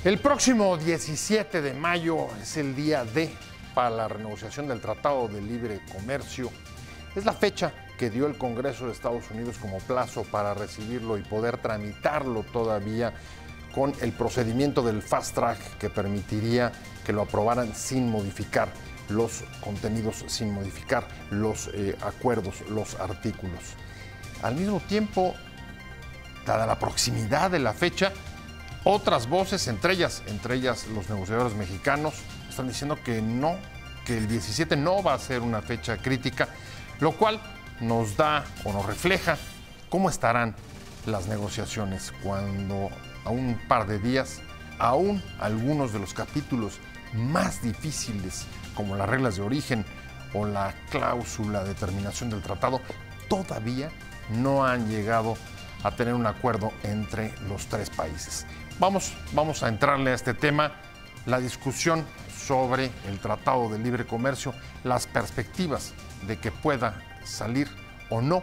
El próximo 17 de mayo es el día D para la renegociación del Tratado de Libre Comercio. Es la fecha que dio el Congreso de Estados Unidos como plazo para recibirlo y poder tramitarlo todavía con el procedimiento del Fast Track que permitiría que lo aprobaran sin modificar los contenidos, sin modificar los acuerdos, los artículos. Al mismo tiempo, dada la proximidad de la fecha, otras voces, entre ellas los negociadores mexicanos, están diciendo que no, que el 17 no va a ser una fecha crítica, lo cual nos da o nos refleja cómo estarán las negociaciones cuando a un par de días, aún algunos de los capítulos más difíciles, como las reglas de origen o la cláusula de terminación del tratado, todavía no han llegado a tener un acuerdo entre los tres países. Vamos a entrarle a este tema, la discusión sobre el Tratado de Libre Comercio, las perspectivas de que pueda salir o no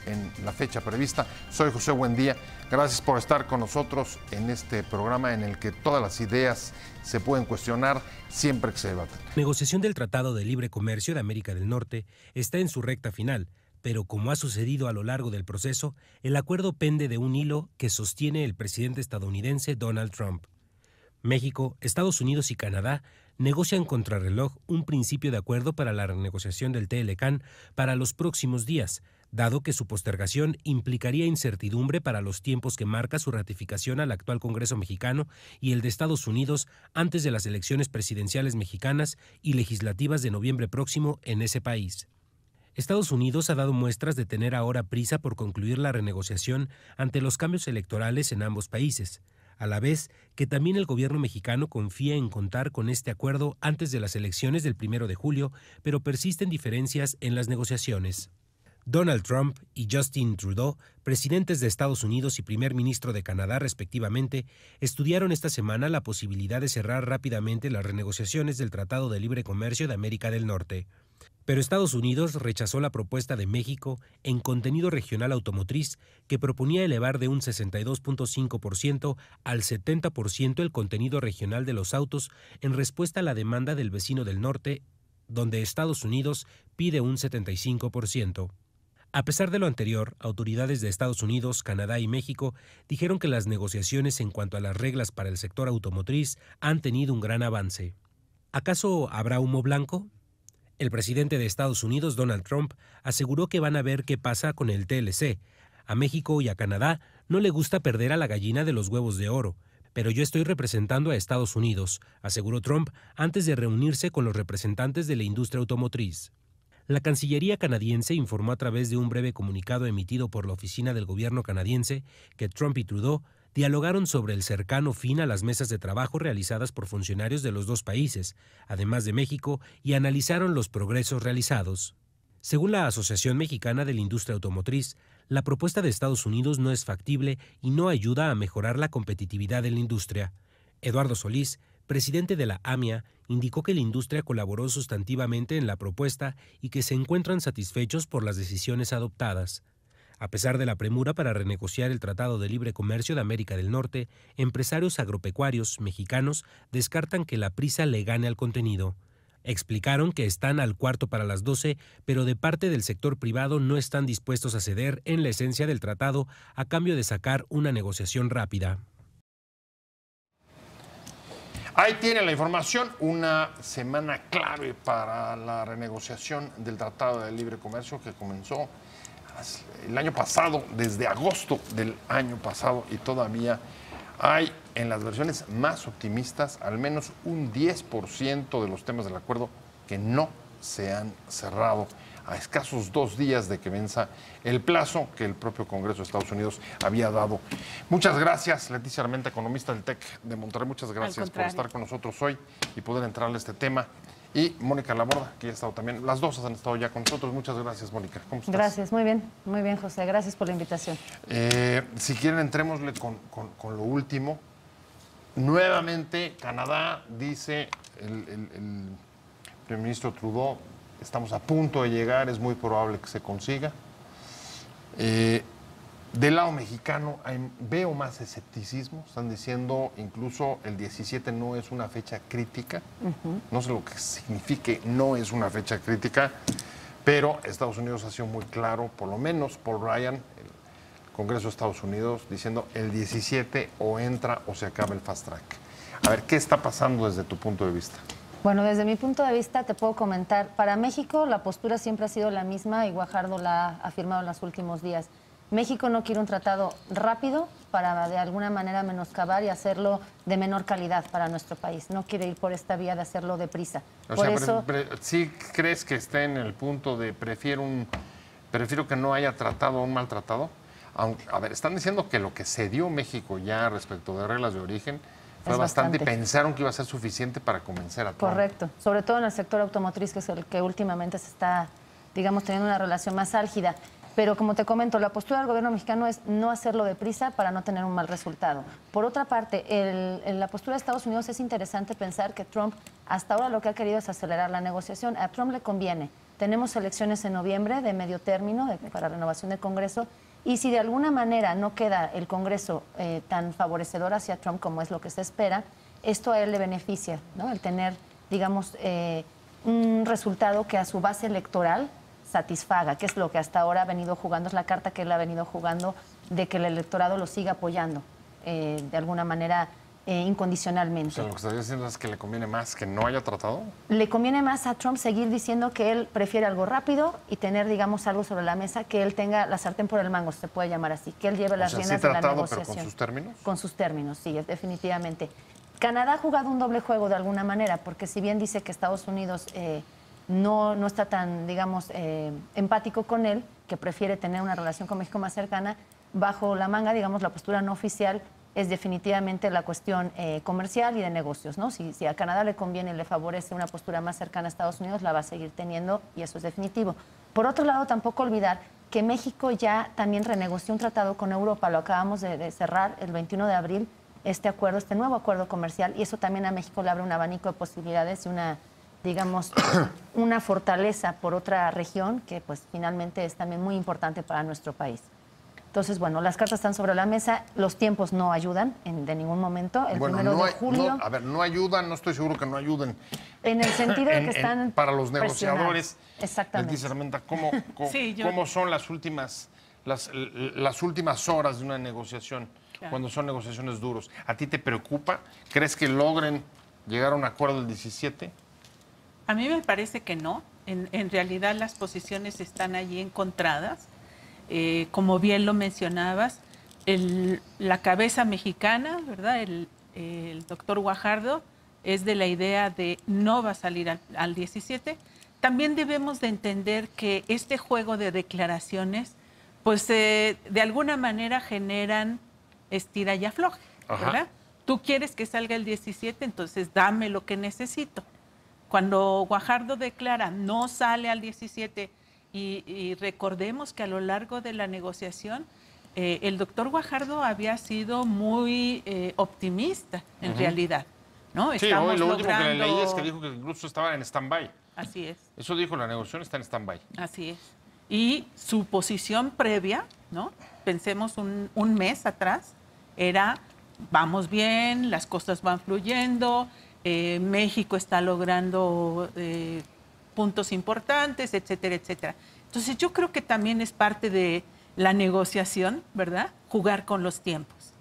en la fecha prevista. Soy José Buendía, gracias por estar con nosotros en este programa en el que todas las ideas se pueden cuestionar siempre que se debaten. La negociación del Tratado de Libre Comercio de América del Norte está en su recta final, pero como ha sucedido a lo largo del proceso, el acuerdo pende de un hilo que sostiene el presidente estadounidense Donald Trump. México, Estados Unidos y Canadá negocian contrarreloj un principio de acuerdo para la renegociación del TLCAN para los próximos días, dado que su postergación implicaría incertidumbre para los tiempos que marca su ratificación al actual Congreso mexicano y el de Estados Unidos antes de las elecciones presidenciales mexicanas y legislativas de noviembre próximo en ese país. Estados Unidos ha dado muestras de tener ahora prisa por concluir la renegociación ante los cambios electorales en ambos países, a la vez que también el gobierno mexicano confía en contar con este acuerdo antes de las elecciones del 1 de julio, pero persisten diferencias en las negociaciones. Donald Trump y Justin Trudeau, presidentes de Estados Unidos y primer ministro de Canadá respectivamente, estudiaron esta semana la posibilidad de cerrar rápidamente las renegociaciones del Tratado de Libre Comercio de América del Norte. Pero Estados Unidos rechazó la propuesta de México en contenido regional automotriz que proponía elevar de un 62.5% al 70% el contenido regional de los autos en respuesta a la demanda del vecino del norte, donde Estados Unidos pide un 75%. A pesar de lo anterior, autoridades de Estados Unidos, Canadá y México dijeron que las negociaciones en cuanto a las reglas para el sector automotriz han tenido un gran avance. ¿Acaso habrá humo blanco? El presidente de Estados Unidos, Donald Trump, aseguró que van a ver qué pasa con el TLC. A México y a Canadá no le gusta perder a la gallina de los huevos de oro, pero yo estoy representando a Estados Unidos, aseguró Trump antes de reunirse con los representantes de la industria automotriz. La Cancillería canadiense informó a través de un breve comunicado emitido por la oficina del gobierno canadiense que Trump y Trudeau dialogaron sobre el cercano fin a las mesas de trabajo realizadas por funcionarios de los dos países, además de México, y analizaron los progresos realizados. Según la Asociación Mexicana de la Industria Automotriz, la propuesta de Estados Unidos no es factible y no ayuda a mejorar la competitividad de la industria. Eduardo Solís, presidente de la AMIA, indicó que la industria colaboró sustantivamente en la propuesta y que se encuentran satisfechos por las decisiones adoptadas. A pesar de la premura para renegociar el Tratado de Libre Comercio de América del Norte, empresarios agropecuarios mexicanos descartan que la prisa le gane al contenido. Explicaron que están al cuarto para las 12, pero de parte del sector privado no están dispuestos a ceder en la esencia del tratado a cambio de sacar una negociación rápida. Ahí tiene la información, una semana clave para la renegociación del Tratado de Libre Comercio que comenzó el año pasado, desde agosto del año pasado, y todavía hay en las versiones más optimistas al menos un 10% de los temas del acuerdo que no se han cerrado a escasos 2 días de que venza el plazo que el propio Congreso de Estados Unidos había dado. Muchas gracias, Leticia Armenta, economista del TEC de Monterrey. Muchas gracias por estar con nosotros hoy y poder entrarle a este tema. Y Mónica Laborda, que ya ha estado también. Las dos han estado ya con nosotros. Muchas gracias, Mónica. ¿Cómo estás? Gracias, muy bien, José. Gracias por la invitación. Si quieren, entrémosle con lo último. Nuevamente, Canadá, dice el primer ministro Trudeau, estamos a punto de llegar, es muy probable que se consiga. Del lado mexicano veo más escepticismo. Están diciendo incluso el 17 no es una fecha crítica. No sé lo que signifique no es una fecha crítica, pero Estados Unidos ha sido muy claro, por lo menos Paul Ryan, el Congreso de Estados Unidos, diciendo el 17 o entra o se acaba el fast track. A ver, ¿qué está pasando desde tu punto de vista? Bueno, desde mi punto de vista te puedo comentar, para México la postura siempre ha sido la misma y Guajardo la ha afirmado en los últimos días. México no quiere un tratado rápido para de alguna manera menoscabar y hacerlo de menor calidad para nuestro país. No quiere ir por esta vía de hacerlo deprisa. ¿Sí crees que esté en el punto de prefiero que no haya tratado un mal tratado? A ver, están diciendo que lo que cedió México ya respecto de reglas de origen fue bastante y pensaron que iba a ser suficiente para convencer a Trump. Correcto, sobre todo en el sector automotriz, que es el que últimamente se está, digamos, teniendo una relación más álgida. Pero como te comento, la postura del gobierno mexicano es no hacerlo deprisa para no tener un mal resultado. Por otra parte, en la postura de Estados Unidos es interesante pensar que Trump hasta ahora lo que ha querido es acelerar la negociación. A Trump le conviene. Tenemos elecciones en noviembre de medio término para renovación del Congreso y si de alguna manera no queda el Congreso tan favorecedor hacia Trump como es lo que se espera, esto a él le beneficia, ¿no? El tener, digamos, un resultado que a su base electoral satisfaga, que es lo que hasta ahora ha venido jugando, es la carta que él ha venido jugando de que el electorado lo siga apoyando de alguna manera incondicionalmente. O sea, lo que estás diciendo es que le conviene más que no haya tratado. Le conviene más a Trump seguir diciendo que él prefiere algo rápido y tener, digamos, algo sobre la mesa, que él tenga la sartén por el mango, se puede llamar así, que él lleve las riendas de la negociación. ¿Pero con sus términos? Con sus términos, sí, definitivamente. Canadá ha jugado un doble juego de alguna manera, porque si bien dice que Estados Unidos no está tan, digamos, empático con él, que prefiere tener una relación con México más cercana, bajo la manga, digamos, la postura no oficial es definitivamente la cuestión comercial y de negocios, ¿no? Si a Canadá le conviene y le favorece una postura más cercana a Estados Unidos, la va a seguir teniendo y eso es definitivo. Por otro lado, tampoco olvidar que México ya también renegoció un tratado con Europa, lo acabamos de cerrar el 21 de abril, este nuevo acuerdo comercial, y eso también a México le abre un abanico de posibilidades y digamos, una fortaleza por otra región que pues finalmente es también muy importante para nuestro país. Entonces, bueno, las cartas están sobre la mesa, los tiempos no ayudan de ningún momento. El 1 de julio... No ayudan, no estoy seguro que no ayudan. En el sentido de que están para los negociadores, exactamente. Les dice Armenta, ¿cómo son las últimas horas de una negociación, claro, cuando son negociaciones duros? ¿A ti te preocupa? ¿Crees que logren llegar a un acuerdo el 17? A mí me parece que no. En realidad las posiciones están allí encontradas. Como bien lo mencionabas, la cabeza mexicana, ¿verdad? El doctor Guajardo es de la idea de no va a salir al 17. También debemos de entender que este juego de declaraciones, pues de alguna manera generan estira y afloje, ¿verdad? Tú quieres que salga el 17, entonces dame lo que necesito. Cuando Guajardo declara no sale al 17 y recordemos que a lo largo de la negociación el doctor Guajardo había sido muy optimista en realidad, ¿no? Sí, hoy lo último que leí es que dijo que incluso estaba en stand-by. Así es. Eso dijo, la negociación está en stand-by. Así es. Y su posición previa, ¿no? Pensemos un mes atrás, era vamos bien, las cosas van fluyendo, México está logrando puntos importantes, etcétera, etcétera. Entonces yo creo que también es parte de la negociación, ¿verdad? Jugar con los tiempos.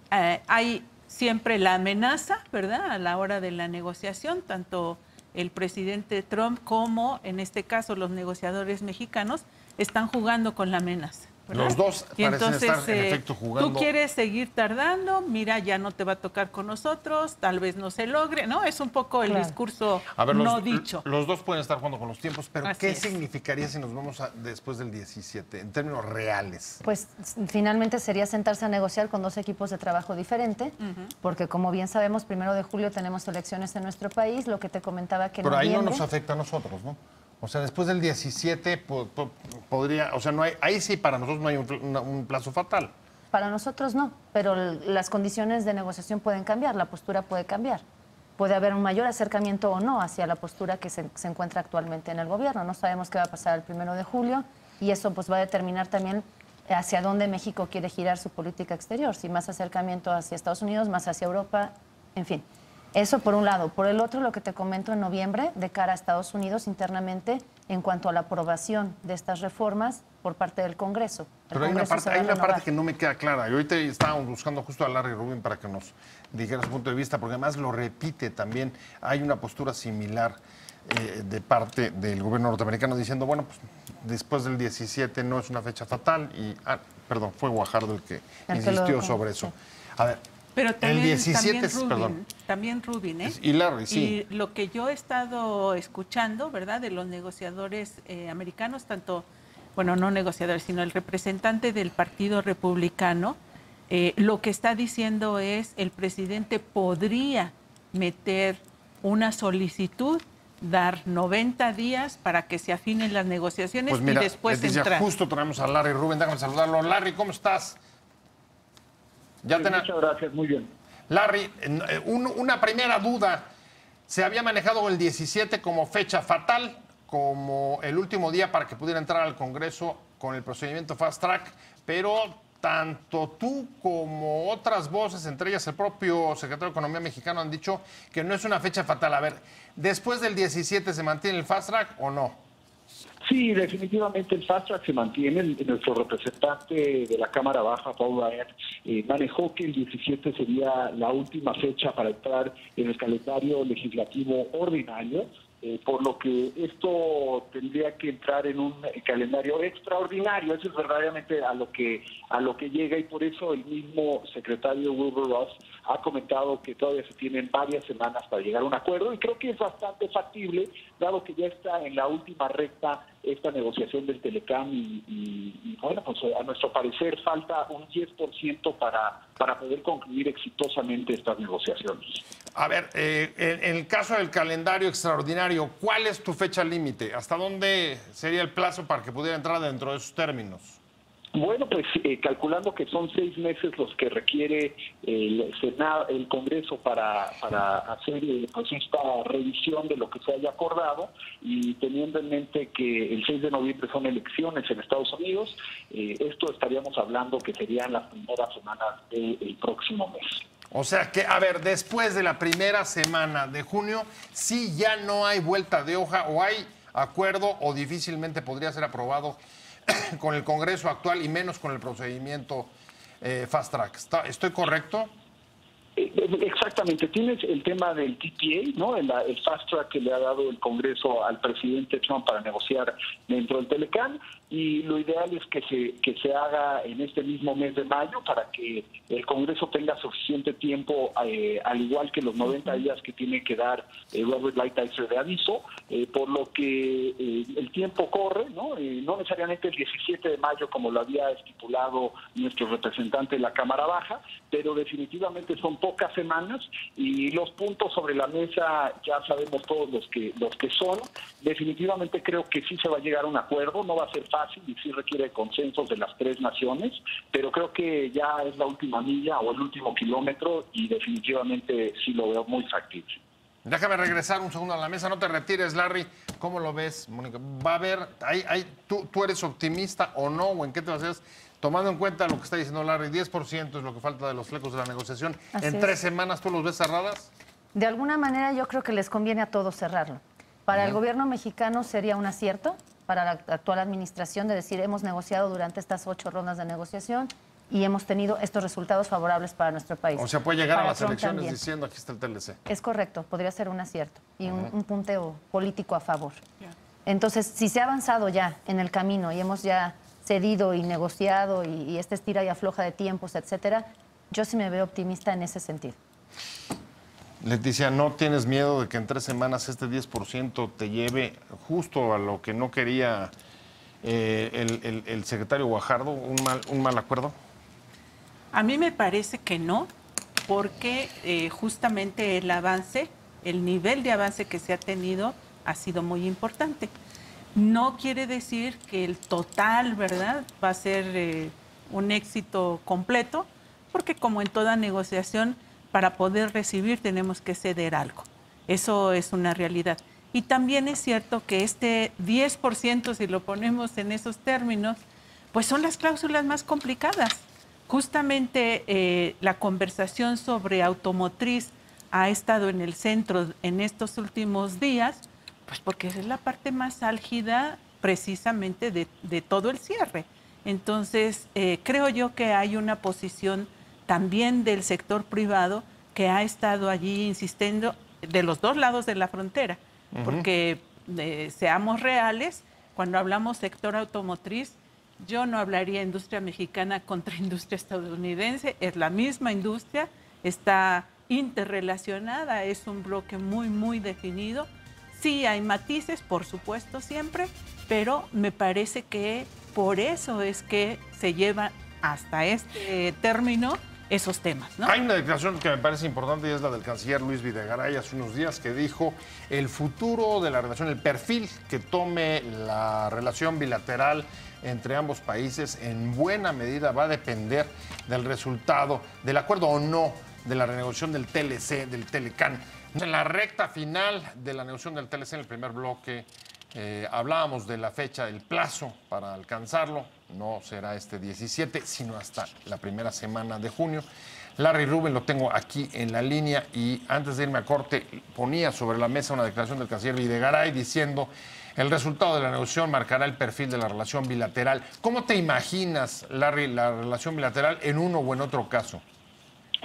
Hay siempre la amenaza, ¿verdad? A la hora de la negociación, tanto el presidente Trump como, en este caso, los negociadores mexicanos están jugando con la amenaza, ¿verdad? Los dos y parecen entonces, estar en efecto jugando. Tú quieres seguir tardando, mira, ya no te va a tocar con nosotros, tal vez no se logre, ¿no? Es un poco el discurso no dicho. Los dos pueden estar jugando con los tiempos, pero Así ¿qué es. significaría si nos vamos después del 17, en términos reales? Pues finalmente sería sentarse a negociar con dos equipos de trabajo diferentes, porque como bien sabemos, 1 de julio tenemos elecciones en nuestro país, lo que te comentaba que pero ahí no nos afecta a nosotros, ¿no? O sea, después del 17 podría, o sea, no hay, ahí sí para nosotros no hay un plazo fatal. Para nosotros no, pero las condiciones de negociación pueden cambiar, la postura puede cambiar. Puede haber un mayor acercamiento o no hacia la postura que se encuentra actualmente en el gobierno. No sabemos qué va a pasar el 1 de julio y eso pues va a determinar también hacia dónde México quiere girar su política exterior, si más acercamiento hacia Estados Unidos, más hacia Europa, en fin. Eso por un lado. Por el otro, lo que te comento en noviembre, de cara a Estados Unidos internamente, en cuanto a la aprobación de estas reformas por parte del Congreso. Pero hay una parte que no me queda clara. Y ahorita estábamos buscando justo a Larry Rubin para que nos dijera su punto de vista, porque además lo repite también. Hay una postura similar de parte del gobierno norteamericano diciendo, bueno, pues después del 17 no es una fecha fatal. Y, perdón, fue Guajardo el que insistió sobre eso. Sí. A ver. Pero también, el 17, también Rubin, ¿eh? Y Larry, sí. Y lo que yo he estado escuchando, ¿verdad?, de los negociadores americanos, tanto, bueno, no negociadores, sino el representante del Partido Republicano, lo que está diciendo es el presidente podría meter una solicitud, dar 90 días para que se afinen las negociaciones, pues mira, y después entrar. Justo tenemos a Larry Rubin, déjame saludarlo. Larry, ¿cómo estás? Muchas gracias, muy bien. Larry, una primera duda. ¿Se había manejado el 17 como fecha fatal, como el último día para que pudiera entrar al Congreso con el procedimiento Fast Track? Pero tanto tú como otras voces, entre ellas el propio secretario de Economía mexicano, han dicho que no es una fecha fatal. A ver, ¿después del 17 se mantiene el Fast Track o no? Sí, definitivamente el Fast Track se mantiene. Nuestro representante de la Cámara Baja, Paul Ryan, manejó que el 17 sería la última fecha para entrar en el calendario legislativo ordinario, por lo que esto tendría que entrar en un calendario extraordinario. Eso es verdaderamente a lo que llega, y por eso el mismo secretario Wilbur Ross ha comentado que todavía se tienen varias semanas para llegar a un acuerdo, y creo que es bastante factible, dado que ya está en la última recta esta negociación del Telecam y bueno, pues a nuestro parecer falta un 10% para poder concluir exitosamente estas negociaciones. A ver, en el caso del calendario extraordinario, ¿cuál es tu fecha límite? ¿Hasta dónde sería el plazo para que pudiera entrar dentro de esos términos? Bueno, pues calculando que son 6 meses los que requiere el Senado, el Congreso para hacer pues esta revisión de lo que se haya acordado, y teniendo en mente que el 6 de noviembre son elecciones en Estados Unidos, esto estaríamos hablando que serían las primeras semanas del próximo mes. O sea que, a ver, después de la primera semana de junio, sí ya no hay vuelta de hoja, o hay acuerdo, o difícilmente podría ser aprobado con el Congreso actual, y menos con el procedimiento Fast Track. ¿Estoy correcto? Exactamente. Tienes el tema del TPA, ¿no? El Fast Track que le ha dado el Congreso al presidente Trump para negociar dentro del Telecam, y lo ideal es que se haga en este mismo mes de mayo para que el Congreso tenga suficiente tiempo, al igual que los 90 días que tiene que dar Robert Lighthizer de aviso, por lo que el tiempo corre, ¿no? No necesariamente el 17 de mayo como lo había estipulado nuestro representante de la Cámara Baja, pero definitivamente son pocas semanas, y los puntos sobre la mesa ya sabemos todos los que son. Definitivamente creo que sí se va a llegar a un acuerdo, no va a ser fácil y sí requiere consensos de las 3 naciones, pero creo que ya es la última milla o el último kilómetro, y definitivamente sí lo veo muy factible. Déjame regresar un segundo a la mesa, no te retires, Larry. ¿Cómo lo ves, Mónica? ¿Va a haber, tú eres optimista o no, o en qué te basas? Tomando en cuenta lo que está diciendo Larry, 10% es lo que falta de los flecos de la negociación. ¿En 3 semanas tú los ves cerradas? De alguna manera yo creo que les conviene a todos cerrarlo. Para el gobierno mexicano sería un acierto, para la actual administración, de decir, hemos negociado durante estas 8 rondas de negociación y hemos tenido estos resultados favorables para nuestro país. O sea, puede llegar para a las Trump elecciones también. diciendo, aquí está el TLC. Es correcto, podría ser un acierto y un punteo político a favor. Entonces, si se ha avanzado ya en el camino y hemos ya cedido y negociado y esta estira y afloja de tiempos, etcétera, yo sí me veo optimista en ese sentido. Leticia, ¿no tienes miedo de que en 3 semanas este 10% te lleve justo a lo que no quería el secretario Guajardo, un mal acuerdo? A mí me parece que no, porque justamente el nivel de avance que se ha tenido ha sido muy importante. No quiere decir que el total, ¿verdad?, va a ser un éxito completo, porque como en toda negociación, para poder recibir tenemos que ceder algo. Eso es una realidad. Y también es cierto que este 10%, si lo ponemos en esos términos, pues son las cláusulas más complicadas. Justamente la conversación sobre automotriz ha estado en el centro en estos últimos días, pues porque es la parte más álgida precisamente de todo el cierre. Entonces, creo yo que hay una posición también del sector privado que ha estado allí insistiendo de los dos lados de la frontera, porque seamos reales, cuando hablamos sector automotriz, yo no hablaría industria mexicana contra industria estadounidense, es la misma industria, está interrelacionada, es un bloque muy, muy definido. Sí hay matices, por supuesto, siempre, pero me parece que por eso es que se lleva hasta este término esos temas, ¿no? Hay una declaración que me parece importante y es la del canciller Luis Videgaray hace unos días, que dijo el futuro de la relación, el perfil que tome la relación bilateral entre ambos países en buena medida va a depender del resultado, del acuerdo o no de la renegociación del TLC, del Telecán. En la recta final de la negociación del TLC, en el primer bloque, hablábamos de la fecha, el plazo para alcanzarlo. No será este 17, sino hasta la primera semana de junio. Larry Rubin lo tengo aquí en la línea y antes de irme a corte ponía sobre la mesa una declaración del canciller Videgaray diciendo el resultado de la negociación marcará el perfil de la relación bilateral. ¿Cómo te imaginas, Larry, la relación bilateral en uno o en otro caso?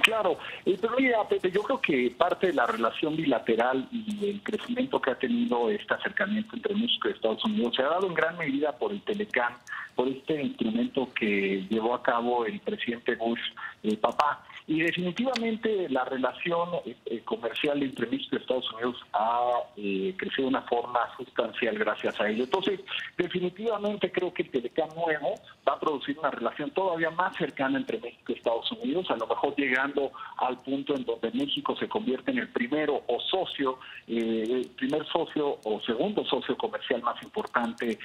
Claro, pero mira, Pepe, yo creo que parte de la relación bilateral y el crecimiento que ha tenido este acercamiento entre México y Estados Unidos se ha dado en gran medida por el Telecán, por este instrumento que llevó a cabo el presidente Bush, papá. Y definitivamente la relación comercial entre México y Estados Unidos ha crecido de una forma sustancial gracias a ello. Entonces, definitivamente creo que el Telecán nuevo va a producir una relación todavía más cercana entre México y Estados Unidos, a lo mejor llegando al punto en donde México se convierte en el primero o socio, primer socio o segundo socio comercial más importante,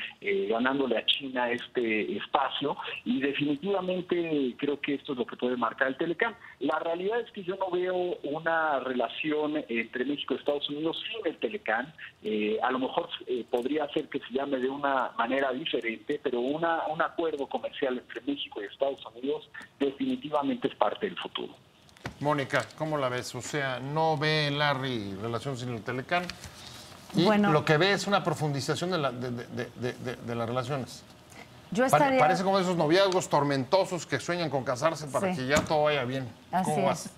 ganándole a China este espacio. Y definitivamente creo que esto es lo que puede marcar el Telecán. La realidad es que yo no veo una relación entre México y Estados Unidos sin el Telecán. A lo mejor podría ser que se llame de una manera diferente, pero un acuerdo comercial entre México y Estados Unidos definitivamente es parte del futuro. Mónica, ¿cómo la ves? O sea, ¿no ve Larry relación sin el Telecán? Y bueno, lo que ve es una profundización de las relaciones. Yo estaría... Parece como esos noviazgos tormentosos que sueñan con casarse para que ya todo vaya bien. Así ¿Cómo es. vas?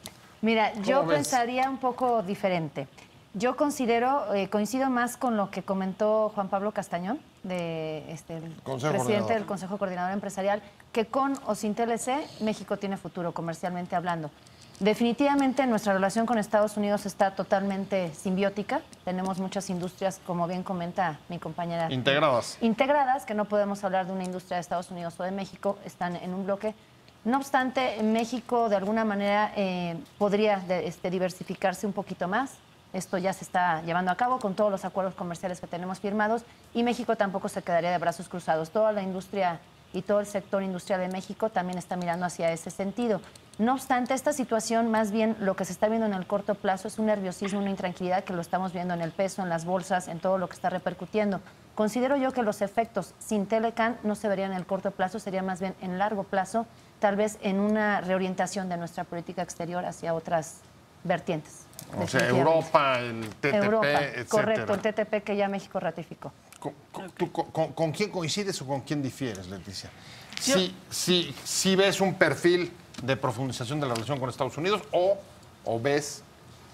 Mira, yo ves? pensaría un poco diferente. Yo coincido más con lo que comentó Juan Pablo Castañón, el presidente del Consejo Coordinador Empresarial, que con o sin TLC, México tiene futuro comercialmente hablando. Definitivamente nuestra relación con Estados Unidos está totalmente simbiótica. Tenemos muchas industrias, como bien comenta mi compañera. Integradas, que no podemos hablar de una industria de Estados Unidos o de México, están en un bloque. No obstante, México de alguna manera podría diversificarse un poquito más. Esto ya se está llevando a cabo con todos los acuerdos comerciales que tenemos firmados y México tampoco se quedaría de brazos cruzados. Toda la industria y todo el sector industrial de México también está mirando hacia ese sentido. No obstante, esta situación, más bien lo que se está viendo en el corto plazo es un nerviosismo, una intranquilidad que lo estamos viendo en el peso, en las bolsas, en todo lo que está repercutiendo. Considero yo que los efectos sin Telecán no se verían en el corto plazo, sería más bien en largo plazo, tal vez en una reorientación de nuestra política exterior hacia otras vertientes. O sea, Europa, el TTP, etcétera. Correcto, el TTP que ya México ratificó. ¿Con quién coincides o con quién difieres, Leticia? ¿Sí ves un perfil de profundización de la relación con Estados Unidos o ves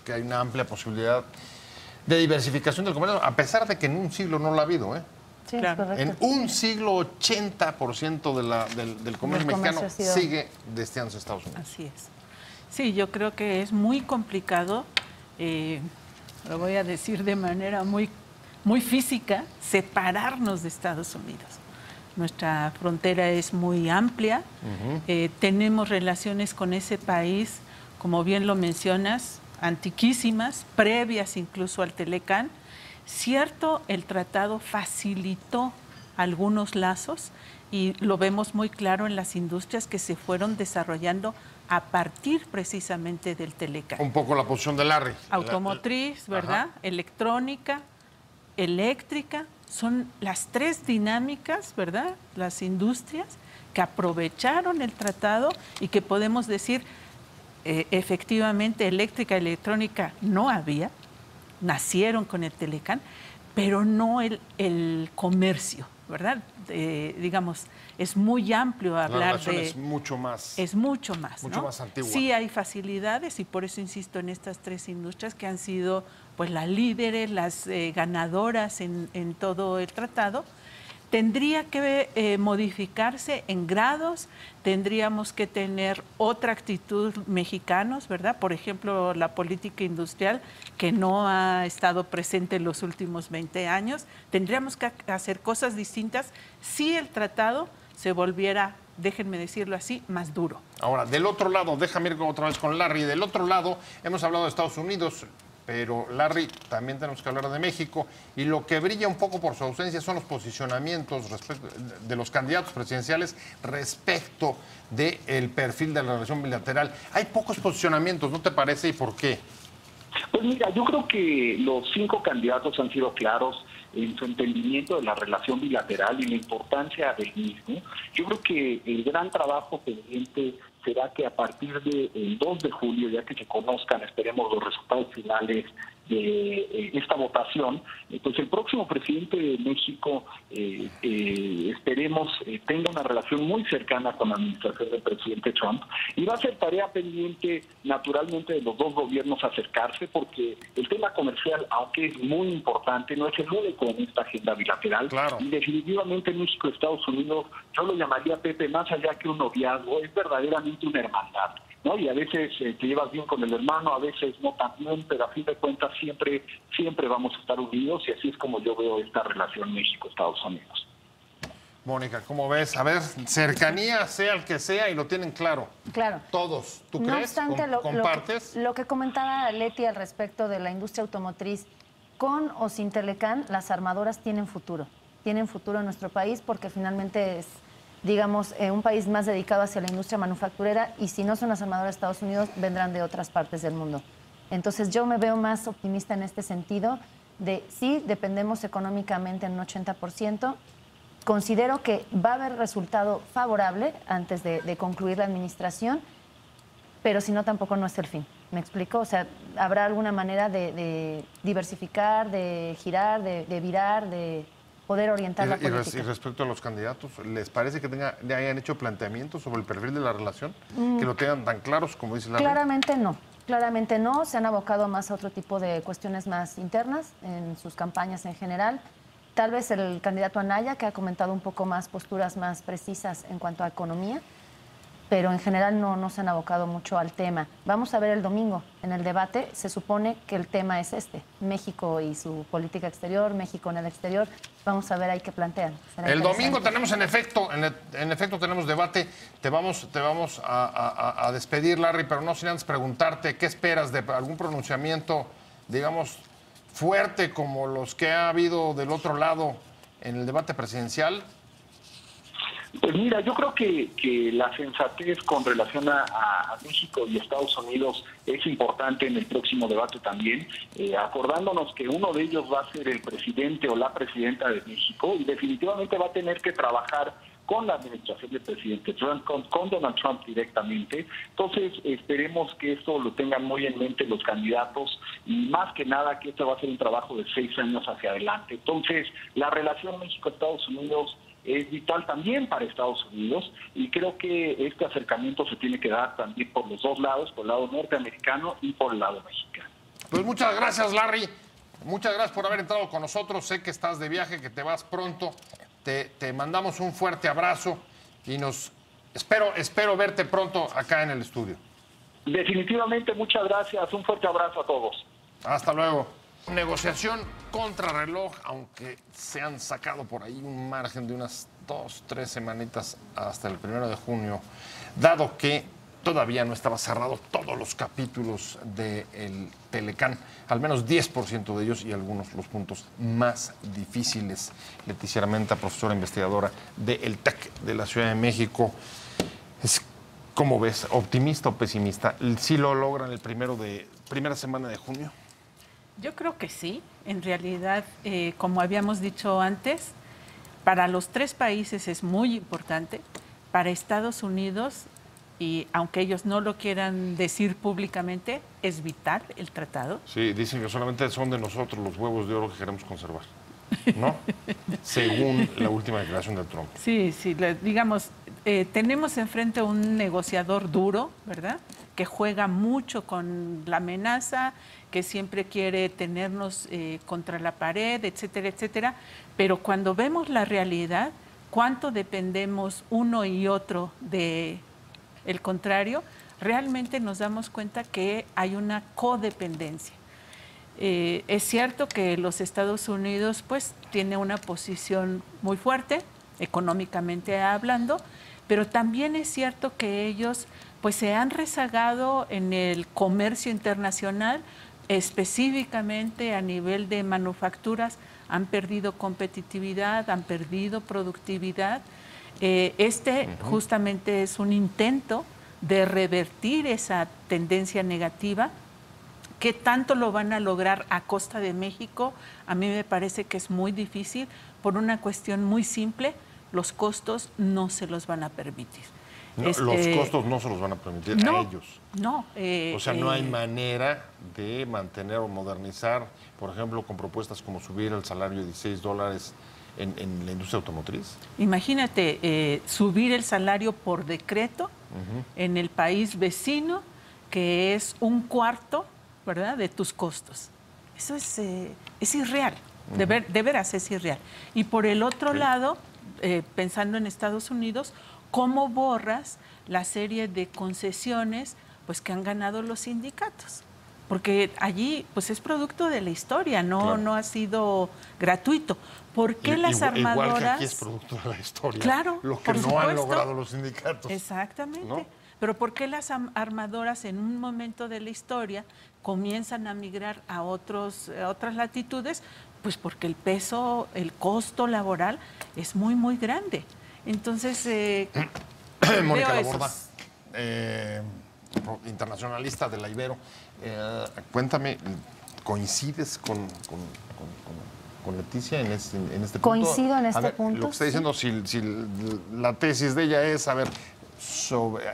que hay una amplia posibilidad de diversificación del comercio, a pesar de que en un siglo no la ha habido, Sí, claro. En un siglo 80% del comercio mexicano sigue destinándose a Estados Unidos. Así es. Sí, yo creo que es muy complicado, lo voy a decir de manera muy, muy física, separarnos de Estados Unidos. Nuestra frontera es muy amplia, tenemos relaciones con ese país, como bien lo mencionas, antiquísimas, previas incluso al Telecán. Cierto, el tratado facilitó algunos lazos y lo vemos muy claro en las industrias que se fueron desarrollando a partir precisamente del Telecán. Un poco la posición de Larry. Automotriz, ¿verdad? Electrónica, eléctrica, son las tres dinámicas, ¿verdad? Las industrias que aprovecharon el tratado y que podemos decir, efectivamente, eléctrica y electrónica no había, nacieron con el Telecán, pero no el comercio, ¿verdad? Digamos, es muy amplio hablar de... Es mucho más. Es mucho más, mucho ¿no? más antigua. Sí hay facilidades y por eso insisto en estas tres industrias que han sido pues las líderes, las ganadoras en todo el tratado. Tendría que modificarse en grados, tendríamos que tener otra actitud mexicanos, ¿verdad? Por ejemplo, la política industrial que no ha estado presente en los últimos 20 años. Tendríamos que hacer cosas distintas si el tratado se volviera, déjenme decirlo así, más duro. Ahora, del otro lado, déjame ir otra vez con Larry, del otro lado hemos hablado de Estados Unidos, pero Larry, también tenemos que hablar de México, y lo que brilla un poco por su ausencia son los posicionamientos de los candidatos presidenciales respecto del perfil de la relación bilateral. Hay pocos posicionamientos, ¿no te parece? ¿Y por qué? Pues mira, yo creo que los 5 candidatos han sido claros en su entendimiento de la relación bilateral y la importancia del mismo. Yo creo que el gran trabajo pendiente será que a partir del 2 de julio, ya que se conozcan, esperemos, los resultados finales de esta votación, pues el próximo presidente de México, esperemos, tenga una relación muy cercana con la administración del presidente Trump, y va a ser tarea pendiente, naturalmente, de los dos gobiernos acercarse, porque el tema comercial, aunque es muy importante, no es el único en esta agenda bilateral. Claro. Y definitivamente México y Estados Unidos, yo lo llamaría, Pepe, más allá que un noviazgo, es verdaderamente una hermandad, ¿no? Y a veces te llevas bien con el hermano, a veces no tan bien, pero a fin de cuentas siempre vamos a estar unidos, y así es como yo veo esta relación México-Estados Unidos. Mónica, ¿cómo ves? A ver, cercanía, sea el que sea, y lo tienen claro. Claro. Todos. ¿Tú No crees? obstante, ¿Compartes? lo que comentaba Leti al respecto de la industria automotriz, con o sin Telecán, las armadoras tienen futuro. Tienen futuro en nuestro país porque finalmente es, digamos, un país más dedicado hacia la industria manufacturera, y si no son las armadoras de Estados Unidos, vendrán de otras partes del mundo. Entonces yo me veo más optimista en este sentido de sí, dependemos económicamente en un 80%. Considero que va a haber resultado favorable antes de concluir la administración, pero si no, tampoco no es el fin. ¿Me explico? O sea, habrá alguna manera de diversificar, de girar, de virar, de poder orientar la política. Y respecto a los candidatos, ¿les parece que le hayan hecho planteamientos sobre el perfil de la relación? ¿Que lo tengan tan claros como dice Larry? Claramente no. Claramente no. Se han abocado más a otro tipo de cuestiones más internas en sus campañas en general. Tal vez el candidato Anaya, que ha comentado un poco más posturas más precisas en cuanto a economía, pero en general no se han abocado mucho al tema. Vamos a ver el domingo en el debate. Se supone que el tema es México y su política exterior, México en el exterior. Vamos a ver ahí qué plantean. El domingo tenemos en efecto tenemos debate. Te vamos a despedir, Larry, pero no sin antes preguntarte qué esperas de algún pronunciamiento, digamos, fuerte como los que ha habido del otro lado en el debate presidencial. Pues mira, yo creo que la sensatez con relación a México y Estados Unidos es importante en el próximo debate también, acordándonos que uno de ellos va a ser el presidente o la presidenta de México, y definitivamente va a tener que trabajar con la administración del presidente Trump, con Donald Trump directamente. Entonces, esperemos que esto lo tengan muy en mente los candidatos, y más que nada que esto va a ser un trabajo de 6 años hacia adelante. Entonces, la relación México-Estados Unidos es vital también para Estados Unidos, y creo que este acercamiento se tiene que dar también por los dos lados, por el lado norteamericano y por el lado mexicano. Pues muchas gracias, Larry. Muchas gracias por haber entrado con nosotros. Sé que estás de viaje, que te vas pronto. Te mandamos un fuerte abrazo y espero verte pronto acá en el estudio. Definitivamente, muchas gracias. Un fuerte abrazo a todos. Hasta luego. Negociación contrarreloj, aunque se han sacado por ahí un margen de unas 2-3 semanitas hasta el 1 de junio, dado que todavía no estaba cerrado todos los capítulos del Telecán, al menos 10% de ellos, y algunos los puntos más difíciles. Leticia Armenta, profesora investigadora del TEC de la Ciudad de México. ¿Cómo ves? ¿Optimista o pesimista? ¿Sí lo logran el primera semana de junio? Yo creo que sí. En realidad, como habíamos dicho antes, para los 3 países es muy importante. para Estados Unidos, y aunque ellos no lo quieran decir públicamente, es vital el tratado. Sí, dicen que solamente son de nosotros los huevos de oro que queremos conservar, ¿no? Según la última declaración de Trump. Sí, digamos, tenemos enfrente un negociador duro, ¿verdad?, que juega mucho con la amenaza, que siempre quiere tenernos contra la pared, etcétera, etcétera. Pero cuando vemos la realidad, cuánto dependemos uno y otro de el contrario, realmente nos damos cuenta que hay una codependencia. Es cierto que los Estados Unidos pues tiene una posición muy fuerte, económicamente hablando, pero también es cierto que ellos pues se han rezagado en el comercio internacional, específicamente a nivel de manufacturas, han perdido competitividad, han perdido productividad. Justamente es un intento de revertir esa tendencia negativa. ¿Qué tanto lo van a lograr a costa de México? A mí me parece que es muy difícil por una cuestión muy simple: los costos no se los van a permitir. No, los costos no se los van a permitir a ellos. No. O sea, no hay manera de mantener o modernizar, por ejemplo, con propuestas como subir el salario de $16 en la industria automotriz. Imagínate, subir el salario por decreto en el país vecino, que es un cuarto, ¿verdad?, de tus costos. Eso es irreal, de veras es irreal. Y por el otro lado, pensando en Estados Unidos, ¿cómo borras la serie de concesiones pues, que han ganado los sindicatos? Porque allí pues, es producto de la historia, no ha sido gratuito. ¿Por qué las armadoras...? Igual que aquí es producto de la historia. Claro, lo que no han logrado los sindicatos. Exactamente. ¿No? Pero ¿por qué las armadoras en un momento de la historia comienzan a migrar a otras latitudes? Pues porque el peso, el costo laboral es muy, muy grande. Entonces, Mónica Laborda, internacionalista de la Ibero, cuéntame, ¿coincides con Leticia en este punto? Coincido en este punto. Lo que está diciendo, si la tesis de ella es, a ver,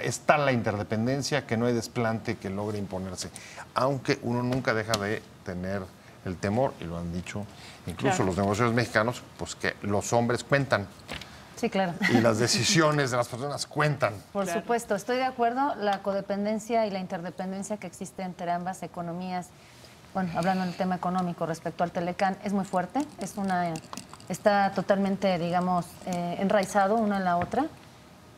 está la interdependencia, que no hay desplante que logre imponerse, aunque uno nunca deja de tener el temor, y lo han dicho incluso los negociadores mexicanos, pues que los hombres cuentan. Sí, claro. Y las decisiones de las personas cuentan. Por supuesto, estoy de acuerdo. La codependencia y la interdependencia que existe entre ambas economías, bueno, hablando del tema económico respecto al Telecán, es muy fuerte. Está totalmente, digamos, enraizado una en la otra.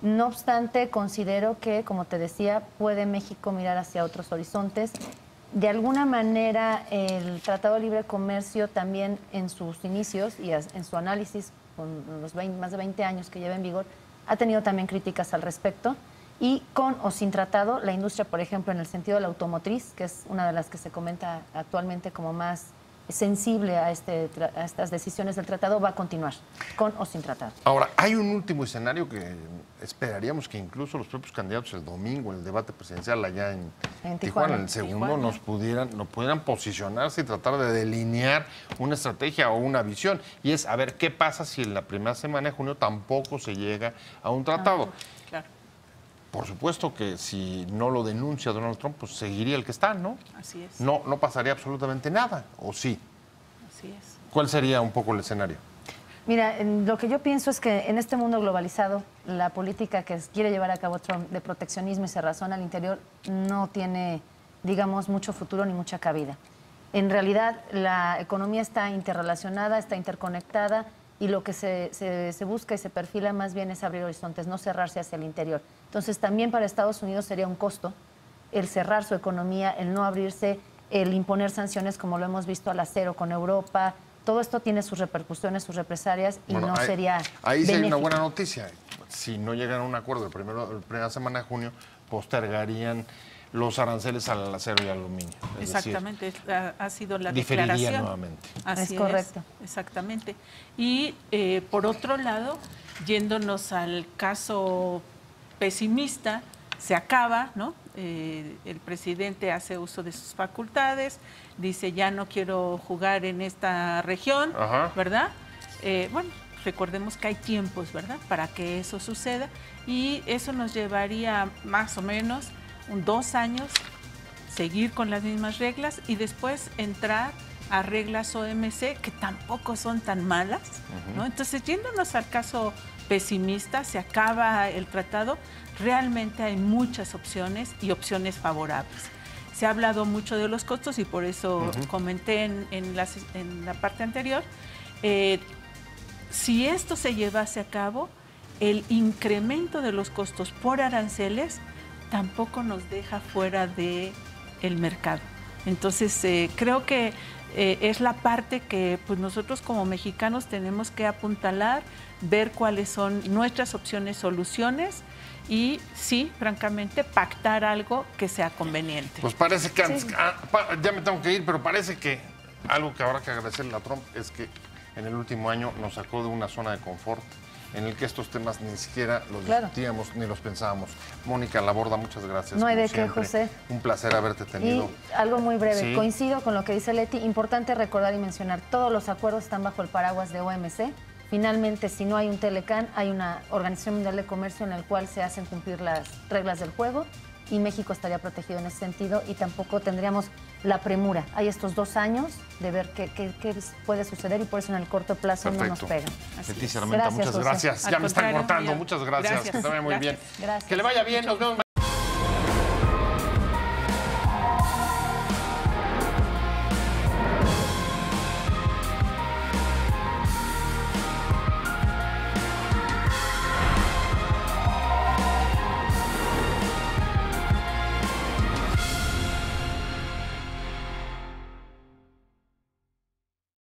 No obstante, considero que, como te decía, puede México mirar hacia otros horizontes. De alguna manera, el Tratado de Libre Comercio también en sus inicios y en su análisis, con los más de 20 años que lleva en vigor, ha tenido también críticas al respecto. Y con o sin tratado, la industria, por ejemplo, en el sentido de la automotriz, que es una de las que se comenta actualmente como más sensible a estas decisiones del tratado, va a continuar, con o sin tratado. Ahora, hay un último escenario que esperaríamos que incluso los propios candidatos el domingo, en el debate presidencial allá en Tijuana, en el segundo, nos pudieran posicionarse y tratar de delinear una estrategia o una visión. Y es, a ver, ¿qué pasa si en la primera semana de junio tampoco se llega a un tratado? Claro. Por supuesto que si no lo denuncia Donald Trump, pues seguiría el que está, ¿no? Así es. No pasaría absolutamente nada, ¿o sí? Así es. ¿Cuál sería un poco el escenario? Mira, lo que yo pienso es que en este mundo globalizado, la política que quiere llevar a cabo Trump de proteccionismo y cerrazón al interior no tiene, digamos, mucho futuro ni mucha cabida. En realidad, la economía está interrelacionada, está interconectada, y lo que se busca y se perfila más bien es abrir horizontes, no cerrarse hacia el interior. Entonces, también para Estados Unidos sería un costo el cerrar su economía, el no abrirse, el imponer sanciones como lo hemos visto al acero con Europa. Todo esto tiene sus repercusiones, sus represalias, y no sería ahí sí hay una benéfico. buena noticia. Si no llegan a un acuerdo la primera semana de junio, postergarían los aranceles al acero y al aluminio. Exactamente, ha sido la diferiría declaración. Nuevamente. Así es correcto. Exactamente. Y por otro lado, yéndonos al caso pesimista, se acaba, ¿no? El presidente hace uso de sus facultades, dice ya no quiero jugar en esta región, Ajá. ¿verdad? Bueno, recordemos que hay tiempos, ¿verdad?, para que eso suceda, y eso nos llevaría más o menos 2 años seguir con las mismas reglas y después entrar a reglas OMC que tampoco son tan malas, ¿no? Entonces, yéndonos al caso pesimista, se acaba el tratado, realmente hay muchas opciones y opciones favorables. Se ha hablado mucho de los costos y por eso comenté en la parte anterior, si esto se llevase a cabo, el incremento de los costos por aranceles tampoco nos deja fuera del mercado. Entonces, creo que es la parte que pues, nosotros como mexicanos tenemos que apuntalar, ver cuáles son nuestras opciones, soluciones y sí, francamente, pactar algo que sea conveniente. Pues parece que antes, ya me tengo que ir, pero parece que algo que habrá que agradecerle a Trump es que en el último año nos sacó de una zona de confort en el que estos temas ni siquiera los discutíamos ni los pensábamos. Mónica Laborda, muchas gracias. No hay de siempre. qué, José. Un placer haberte tenido. Y algo muy breve, coincido con lo que dice Leti, importante recordar y mencionar, todos los acuerdos están bajo el paraguas de OMC. Finalmente, si no hay un Telecán, hay una Organización Mundial de Comercio en la cual se hacen cumplir las reglas del juego y México estaría protegido en ese sentido y tampoco tendríamos la premura. Hay estos 2 años de ver qué puede suceder y por eso en el corto plazo no nos pegan. Leticia Armenta, muchas gracias. Ya me están cortando. Muchas gracias. Que te vaya muy bien. Gracias. Que le vaya bien. Nos vemos.